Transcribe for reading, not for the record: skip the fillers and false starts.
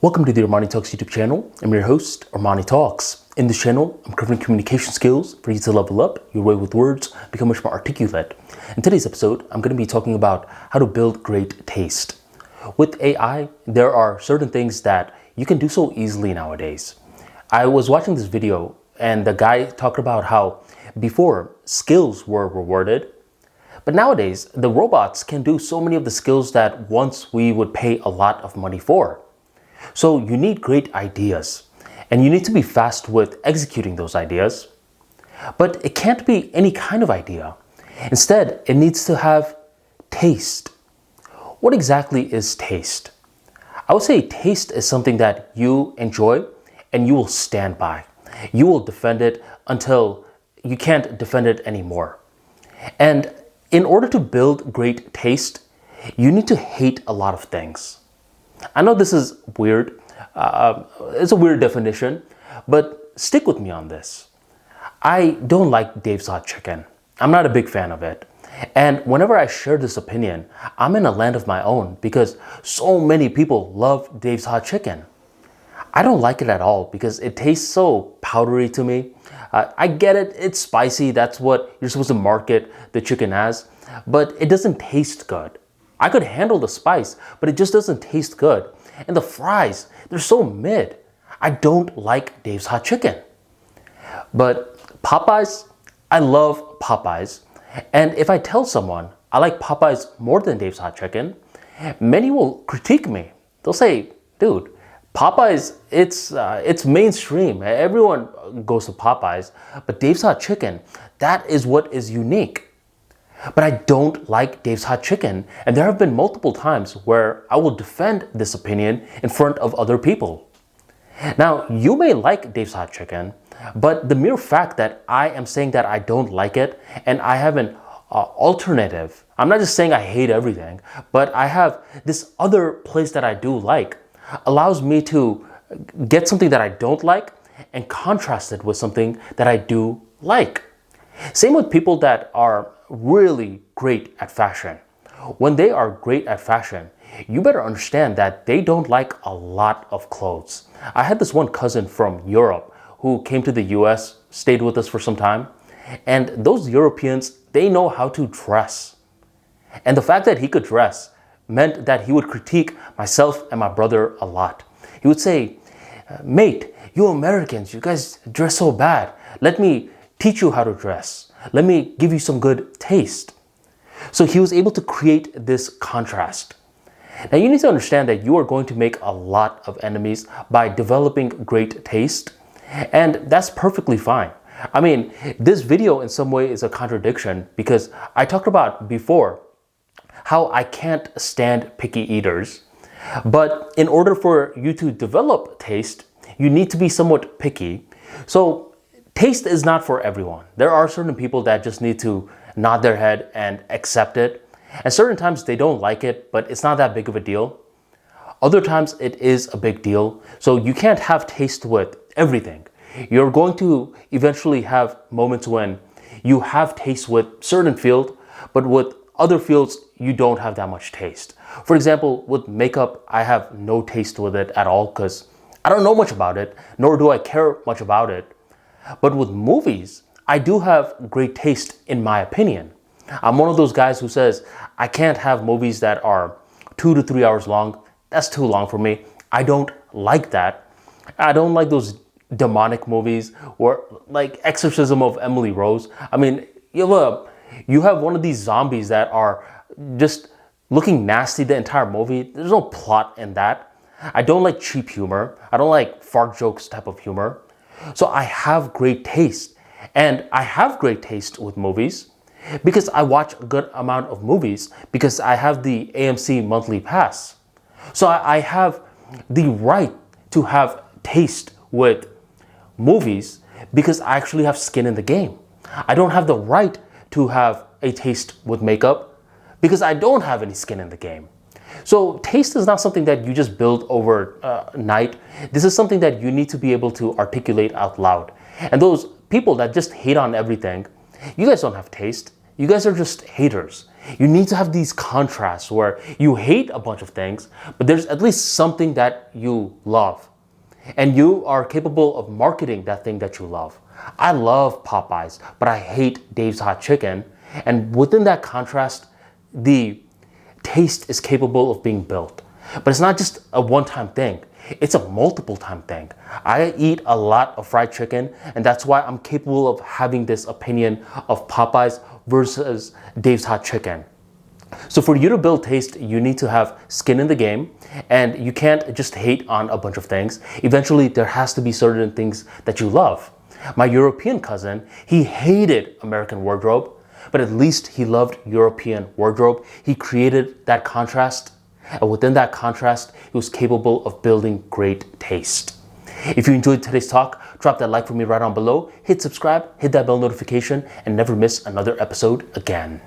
Welcome to the ArmaniTalks YouTube channel. I'm your host, ArmaniTalks. In this channel, I'm covering communication skills for you to level up your way with words, become much more articulate. In today's episode, I'm going to be talking about how to build great taste. With AI, there are certain things that you can do so easily nowadays. I was watching this video and the guy talked about how before skills were rewarded, but nowadays the robots can do so many of the skills that once we would pay a lot of money for. So you need great ideas and you need to be fast with executing those ideas, but it can't be any kind of idea. Instead, it needs to have taste. What exactly is taste? I would say taste is something that you enjoy and you will stand by. You will defend it until you can't defend it anymore. And in order to build great taste, you need to hate a lot of things. I know this is weird. It's a weird definition, but stick with me on this. I don't like Dave's Hot Chicken. I'm not a big fan of it. And whenever I share this opinion, I'm in a land of my own because so many people love Dave's Hot Chicken. I don't like it at all because it tastes so powdery to me. I get it, it's spicy. That's what you're supposed to market the chicken as, but it doesn't taste good. I could handle the spice, but it just doesn't taste good. And the fries, they're so mid. I don't like Dave's Hot Chicken. But Popeyes, I love Popeyes. And if I tell someone I like Popeyes more than Dave's Hot Chicken, many will critique me. They'll say, dude, Popeyes, it's mainstream. Everyone goes to Popeyes, but Dave's Hot Chicken, that is what is unique. But I don't like Dave's Hot Chicken, and there have been multiple times where I will defend this opinion in front of other people. Now, you may like Dave's Hot Chicken, but the mere fact that I am saying that I don't like it and I have an alternative, I'm not just saying I hate everything, but I have this other place that I do like, allows me to get something that I don't like and contrast it with something that I do like. Same with people that are really great at fashion. When they are great at fashion, you better understand that they don't like a lot of clothes. I had this one cousin from Europe who came to the US, stayed with us for some time, and those Europeans, they know how to dress. And the fact that he could dress meant that he would critique myself and my brother a lot. He would say, mate, you Americans, you guys dress so bad. Let me teach you how to dress. Let me give you some good taste. So he was able to create this contrast. Now you need to understand that you are going to make a lot of enemies by developing great taste, and that's perfectly fine. I mean, this video in some way is a contradiction because I talked about before how I can't stand picky eaters. But in order for you to develop taste, you need to be somewhat picky. So taste is not for everyone. There are certain people that just need to nod their head and accept it. And certain times they don't like it, but it's not that big of a deal. Other times it is a big deal. So you can't have taste with everything. You're going to eventually have moments when you have taste with certain field, but with other fields, you don't have that much taste. For example, with makeup, I have no taste with it at all because I don't know much about it, nor do I care much about it. But with movies, I do have great taste in my opinion. I'm one of those guys who says, I can't have movies that are 2 to 3 hours long. That's too long for me. I don't like that. I don't like those demonic movies or like Exorcism of Emily Rose. I mean, you have one of these zombies that are just looking nasty the entire movie. There's no plot in that. I don't like cheap humor. I don't like fart jokes type of humor. So I have great taste, and I have great taste with movies because I watch a good amount of movies because I have the AMC monthly pass. So I have the right to have taste with movies because I actually have skin in the game. I don't have the right to have a taste with makeup because I don't have any skin in the game. So taste is not something that you just build overnight. This is something that you need to be able to articulate out loud. And those people that just hate on everything, you guys don't have taste. You guys are just haters. You need to have these contrasts where you hate a bunch of things, but there's at least something that you love. And you are capable of marketing that thing that you love. I love Popeyes, but I hate Dave's Hot Chicken. And within that contrast, the taste is capable of being built. But it's not just a one-time thing. It's a multiple-time thing. I eat a lot of fried chicken, and that's why I'm capable of having this opinion of Popeyes versus Dave's Hot Chicken. So for you to build taste, you need to have skin in the game, and you can't just hate on a bunch of things. Eventually, there has to be certain things that you love. My European cousin, he hated American wardrobe, but at least he loved European wardrobe. He created that contrast, and within that contrast, he was capable of building great taste. If you enjoyed today's talk, drop that like for me right on below, hit subscribe, hit that bell notification, and never miss another episode again.